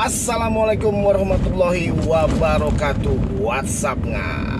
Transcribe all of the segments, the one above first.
Assalamualaikum warahmatullahi wabarakatuh. WhatsApp nga.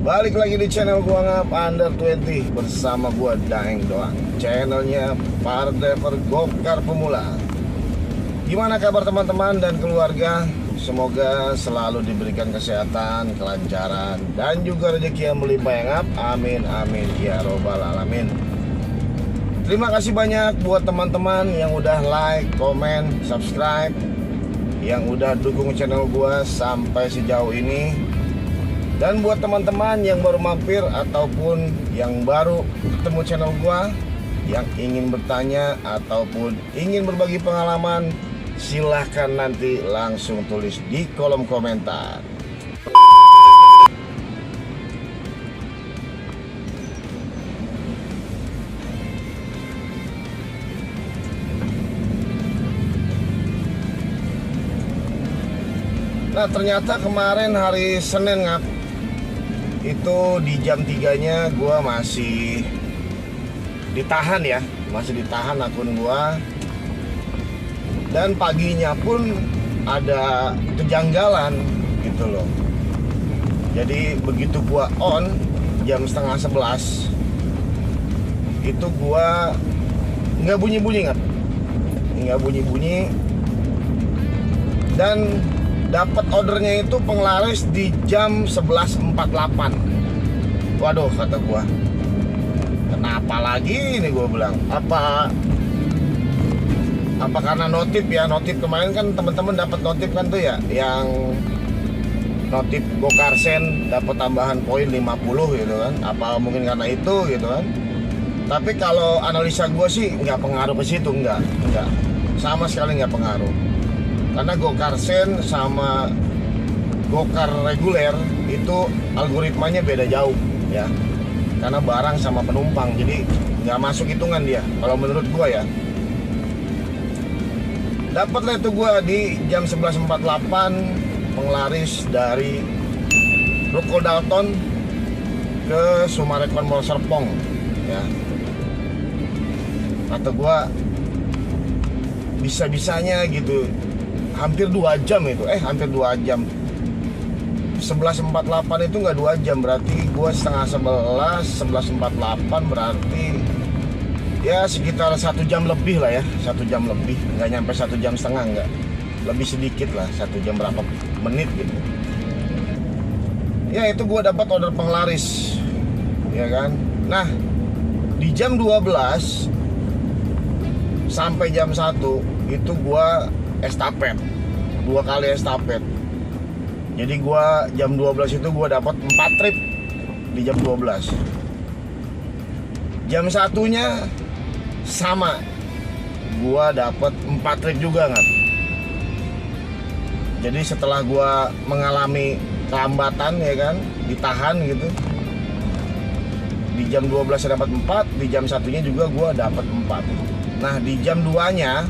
Balik lagi di channel gua Ngap Under 20 bersama gua Daeng Doang. Channelnya para driver gokar pemula. Gimana kabar teman-teman dan keluarga? Semoga selalu diberikan kesehatan, kelancaran, dan juga rezeki yang melimpah ya Ngap. Amin amin ya robbal alamin. Terima kasih banyak buat teman-teman yang udah like, komen, subscribe, yang udah dukung channel gua sampai sejauh ini. Dan buat teman-teman yang baru mampir ataupun yang baru ketemu channel gua, yang ingin bertanya ataupun ingin berbagi pengalaman, silahkan nanti langsung tulis di kolom komentar. Nah ternyata kemarin hari Senin Ngap, itu di jam 3-nya gue masih ditahan ya, masih ditahan akun gue. Dan paginya pun ada kejanggalan gitu loh. Jadi begitu gue on jam setengah 11, itu gue nggak bunyi-bunyi nggak bunyi-bunyi, dan dapat ordernya itu penglaris di jam 11.48. Waduh, kata gua, kenapa lagi ini, gua bilang. Apa karena notif ya? Notif kemarin kan teman-teman dapat notif kan tuh ya, yang notif GoCarSend dapat tambahan poin 50 gitu kan. Apa mungkin karena itu gitu kan. Tapi kalau analisa gua sih nggak pengaruh ke situ, nggak. Sama sekali nggak pengaruh. Karena GoCarSend sama Gokar reguler itu algoritmanya beda jauh ya. Karena barang sama penumpang, jadi nggak masuk hitungan dia. Kalau menurut gua ya. Dapatlah itu gua di jam 11.48 penglaris dari Ruko Dalton ke Sumarekon Mall Serpong ya. Kata gua, bisa-bisanya gitu hampir 2 jam itu, hampir 2 jam. 11.48 itu nggak 2 jam, berarti gue setengah 11.48 berarti ya sekitar 1 jam lebih lah ya, 1 jam lebih, nggak nyampe 1 jam setengah, nggak, lebih sedikit lah, 1 jam berapa menit gitu. Ya itu gue dapat order penglaris ya kan. Nah di jam 12 sampai jam 1 itu gue estafet, 2 kali estafet. Jadi gua jam 12 itu gua dapat 4 trip di jam 12. Jam 1-nya sama, gua dapat 4 trip juga nggak. Jadi setelah gua mengalami kelambatan ya kan, ditahan gitu, di jam 12 saya dapat 4, di jam 1-nya juga gua dapat 4. Nah di jam 2-nya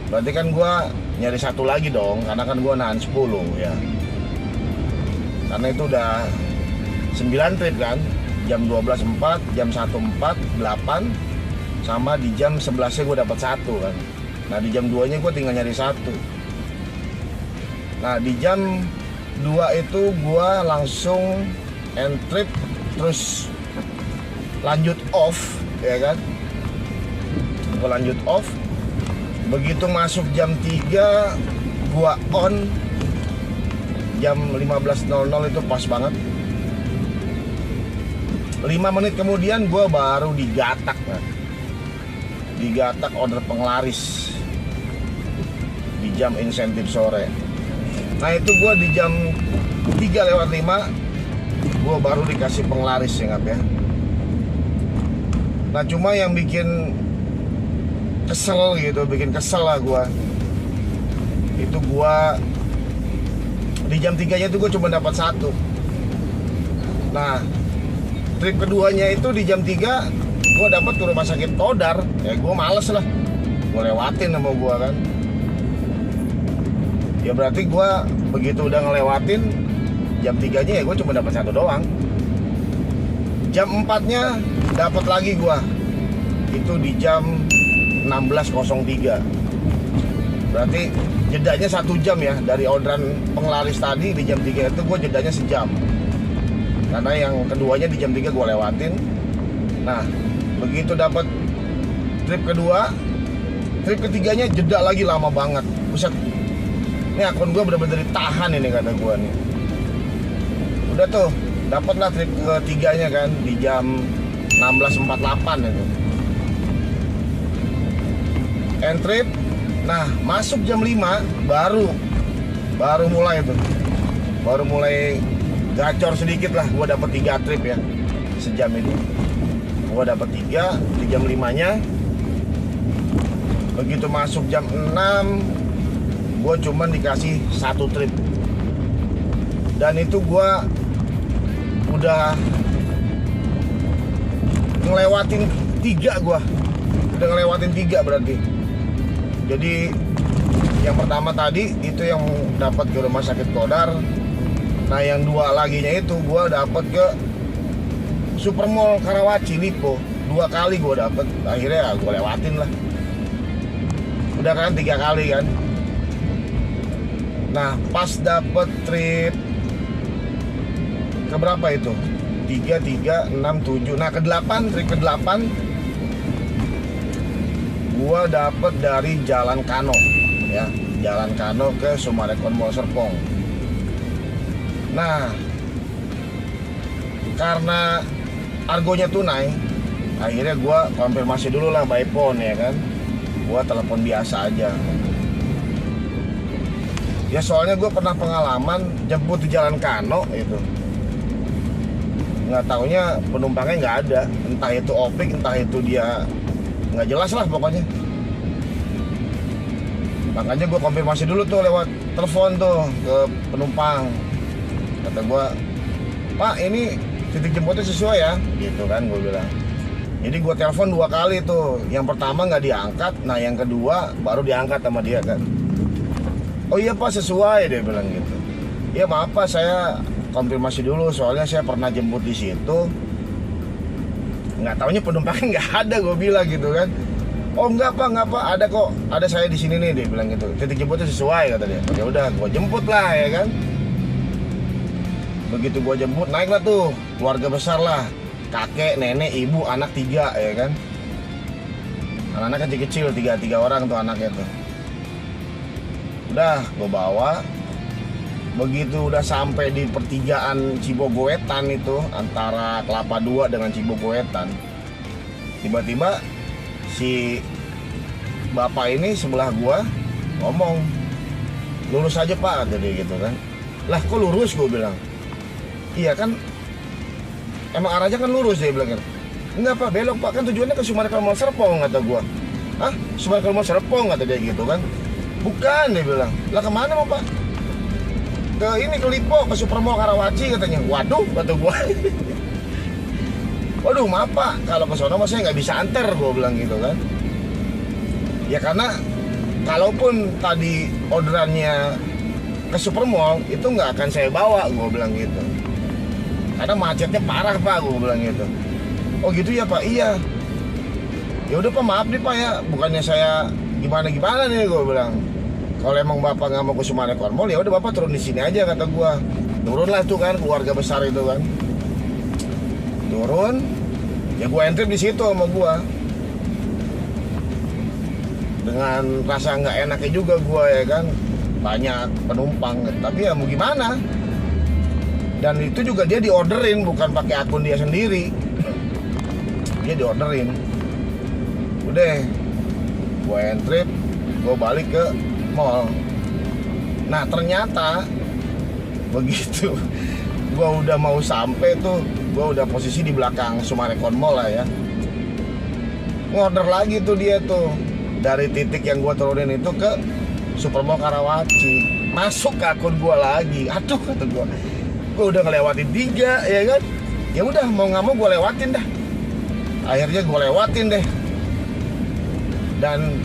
berarti kan gue nyari 1 lagi dong, karena kan gue nahan 10 ya. Karena itu udah 9 trip kan. Jam 12 4, jam 1 4, 8, sama di jam 11-nya gue dapat 1 kan. Nah di jam 2-nya gue tinggal nyari 1. Nah di jam 2 itu gue langsung end trip, terus lanjut off ya kan. Gue lanjut off. Begitu masuk jam 3 gua on, jam 15.00 itu pas banget. 5 menit kemudian gua baru digatak kan. Digatak order penglaris di jam insentif sore. Nah itu gua di jam 3:05 gua baru dikasih penglaris ya Ngap ya. Nah cuma yang bikin kesel gitu, bikin kesel lah gua, itu gua di jam 3-nya itu gua cuma dapat satu. Nah, trip keduanya itu di jam 3 gua dapat ke rumah sakit Todar. Ya gua males lah, gua lewatin sama gua kan. Ya berarti gua begitu udah ngelewatin jam 3-nya, ya gua cuma dapat satu doang. Jam 4-nya dapat lagi gua, itu di jam 16.03. Berarti jedanya 1 jam ya. Dari orderan penglaris tadi di jam 3 itu gue jedanya sejam, karena yang keduanya di jam 3 gue lewatin. Nah, begitu dapat trip kedua, trip ketiganya jeda lagi lama banget. Buset, ini akun gue bener-bener ditahan ini kata gue nih. Udah tuh, dapatlah trip ketiganya kan di jam 16.48 itu. End trip. Nah, masuk jam 5 baru mulai tuh. Baru mulai gacor sedikit lah. Gua dapat 3 trip ya sejam itu. Gua dapat 3 di jam 5-nya. Begitu masuk jam 6, gua cuman dikasih 1 trip. Dan itu gua udah ngelewatin 3 gua. Udah ngelewatin 3 berarti. Jadi yang pertama tadi itu yang dapat ke rumah sakit Todar. Nah, yang 2 laginya itu gua dapat ke Supermall Karawaci Lipo. 2 kali gua dapat. Akhirnya ya gua lewatin lah. Udah kan 3 kali kan. Nah, pas dapat trip ke berapa itu? 3, 6, 7. Nah, ke-8, trip ke-8 gua dapet dari Jalan Kano ya, Jalan Kano ke Summarecon Mall Serpong. Nah, karena argonya tunai, akhirnya gua konfirmasi dulu lah by phone ya kan. Gua telepon biasa aja. Ya soalnya gua pernah pengalaman jemput di Jalan Kano itu. Nggak taunya penumpangnya nggak ada, entah itu opik, entah itu dia nggak jelas lah pokoknya. Makanya gue konfirmasi dulu tuh lewat telepon tuh ke penumpang. Kata gue, Pak ini titik jemputnya sesuai ya, gitu kan gue bilang. Jadi gue telepon 2 kali tuh. Yang pertama nggak diangkat, nah yang kedua baru diangkat sama dia kan. Oh iya Pak, sesuai, dia bilang gitu. Iya maaf Pak, saya konfirmasi dulu soalnya saya pernah jemput di situ. Nggak taunya penumpangnya nggak ada, gue bilang gitu kan. Oh enggak Pak, ada kok, ada saya di sini nih, dia bilang gitu. Titik jemputnya sesuai kata dia. Ya udah, gue jemput lah ya kan. Begitu gue jemput, naiklah tuh keluarga besar lah, kakek, nenek, ibu, anak 3 ya kan. Anak-anak kecil-kecil 3 orang tuh anaknya tuh. Udah, gue bawa. Begitu udah sampai di pertigaan Cibogoetan itu, antara Kelapa 2 dengan Cibogoetan, tiba-tiba si bapak ini sebelah gua ngomong, lurus aja Pak, kata dia gitu kan. Lah kok lurus, gue bilang. Iya kan, emang arahnya kan lurus, dia bilang kan. Enggak Pak, belok Pak, kan tujuannya ke Summarecon Mall Serpong, kata gua. Hah? Summarecon Mall Serpong, kata dia gitu kan. Bukan, dia bilang. Lah kemana mau Pak? Ke ini, ke Lipo, ke Supermall Karawaci katanya. Waduh, kata gua. Waduh maaf Pak, kalau ke sono mas saya nggak bisa anter, gue bilang gitu kan. Ya karena kalaupun tadi orderannya ke Supermall, itu nggak akan saya bawa, gue bilang gitu. Karena macetnya parah Pak, gue bilang gitu. Oh gitu ya Pak, iya. Ya udah Pak, maaf nih Pak ya, bukannya saya gimana nih, gue bilang. Kalau emang Bapak nggak mau ke Summarecon Mall, ya udah Bapak turun di sini aja, kata gue. Turunlah tuh kan, keluarga besar itu kan. Turun, ya gue entry di situ sama gue. Dengan rasa nggak enaknya juga gue ya kan, banyak penumpang, tapi ya mau gimana. Dan itu juga dia diorderin, bukan pakai akun dia sendiri. Dia diorderin. Udah, gue entry, gue balik ke mall. Nah ternyata begitu gue udah mau sampai tuh, gue udah posisi di belakang Summarecon Mall lah ya. Ngorder lagi tuh dia tuh, dari titik yang gue turunin itu ke Supermall Karawaci, masuk ke akun gue lagi. Aduh, kata gue udah ngelewatin 3 ya kan. Ya udah, mau nggak mau gue lewatin dah. Akhirnya gue lewatin deh. Dan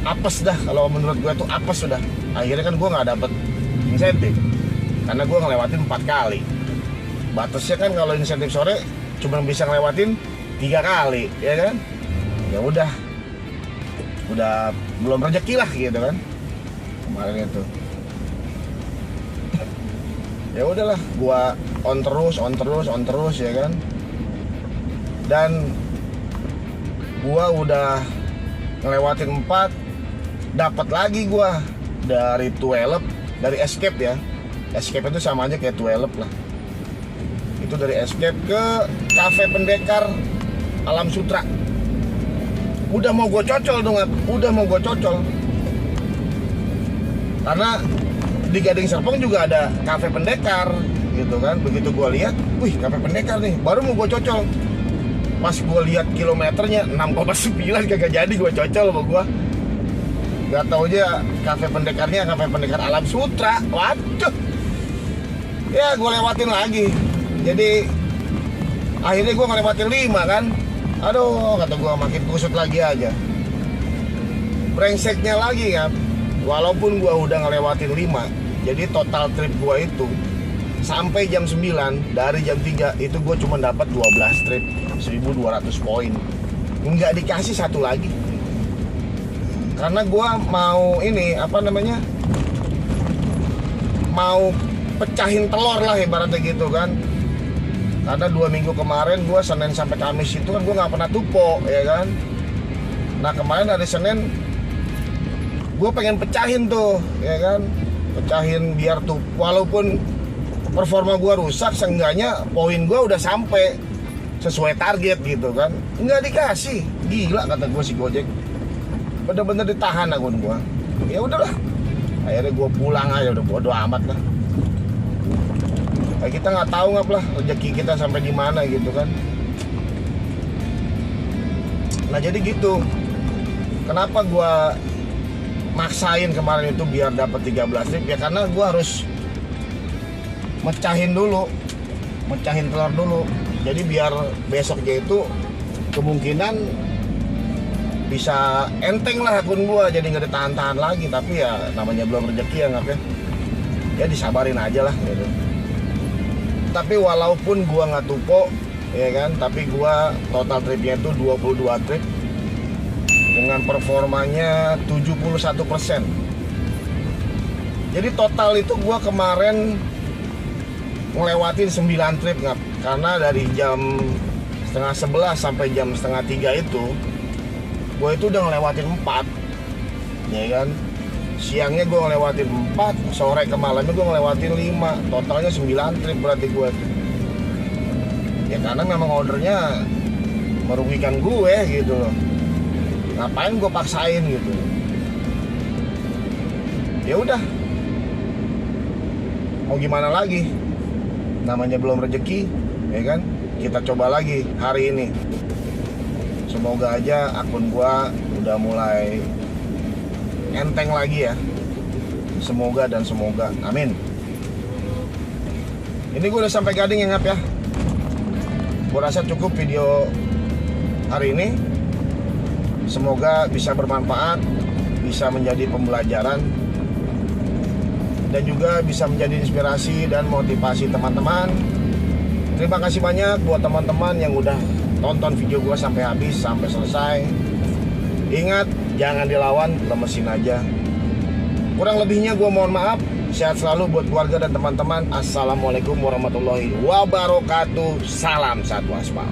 apes dah, kalau menurut gue tuh apes sudah. Akhirnya kan gue nggak dapet insentif karena gue ngelewatin 4 kali. Batasnya kan kalau insentif sore cuma bisa ngelewatin 3 kali, ya kan? Ya udah belum rezeki lah gitu kan kemarin itu. Ya udahlah, gue on terus ya kan. Dan gue udah ngelewatin 4, dapat lagi gue dari 12, dari Escape ya. Escape itu sama aja kayak 12 lah. Itu dari Escape ke Cafe Pendekar Alam Sutra. Udah mau gue cocol dong, karena di Gading Serpong juga ada Cafe Pendekar gitu kan. Begitu gue lihat, wih, Cafe Pendekar nih, baru mau gue cocol. Pas gue lihat kilometernya 6,9, kagak jadi gue cocol sama gue. Gak tau aja Cafe Pendekarnya Cafe Pendekar Alam Sutra. Waduh, ya gue lewatin lagi. Jadi akhirnya gue ngelewatin 5 kan. Aduh, kata gue makin kusut lagi aja. Brengseknya lagi kan. Walaupun gue udah ngelewatin 5, jadi total trip gue itu sampai jam 9, dari jam 3 itu gue cuma dapat 12 trip, 1.200 poin. Nggak dikasih satu lagi. Karena gue mau ini, mau pecahin telur lah ibaratnya gitu kan. Karena 2 minggu kemarin gue Senin sampai Kamis itu kan gue nggak pernah tupo ya kan. Nah kemarin hari Senin gue pengen pecahin tuh ya kan, pecahin biar tuh walaupun performa gue rusak, seenggaknya poin gue udah sampai sesuai target gitu kan. Nggak dikasih, gila kata gue si Gojek, bener-bener ditahan akun gue. Ya udahlah, akhirnya gue pulang aja, udah bodo amat lah. Kita nggak tahu lah rezeki kita sampai di mana gitu kan. Nah jadi gitu, kenapa gue maksain kemarin itu biar dapat 13 trip ya, karena gue harus mecahin telur dulu. Jadi biar besoknya itu kemungkinan bisa enteng lah akun gue, jadi nggak ditahan-tahan lagi. Tapi ya namanya belum rezeki ya, nggak ya disabarin aja lah gitu. Tapi walaupun gua nggak tupo ya kan, tapi gua total tripnya itu 22 trip dengan performanya 71%. Jadi total itu gua kemarin ngelewatin 9 trip nggak, karena dari jam setengah 11 sampai jam setengah 3 itu gua itu udah ngelewatin 4 ya kan. Siangnya gue ngelewatin 4, sore ke malamnya gue ngelewatin 5, totalnya 9 trip berarti gue. Ya karena memang ordernya merugikan gue gitu loh. Ngapain gue paksain gitu. Ya udah, mau gimana lagi, namanya belum rezeki ya kan. Kita coba lagi hari ini. Semoga aja akun gue udah mulai enteng lagi ya. Semoga dan semoga, amin. Ini gue udah sampai Gading ya ngap ya. Gue rasa cukup video hari ini. Semoga bisa bermanfaat, bisa menjadi pembelajaran, dan juga bisa menjadi inspirasi dan motivasi teman-teman. Terima kasih banyak buat teman-teman yang udah tonton video gue sampai habis, sampai selesai. Ingat, jangan dilawan, lemesin aja. Kurang lebihnya gue mohon maaf. Sehat selalu buat keluarga dan teman-teman. Assalamualaikum warahmatullahi wabarakatuh. Salam satu aspal.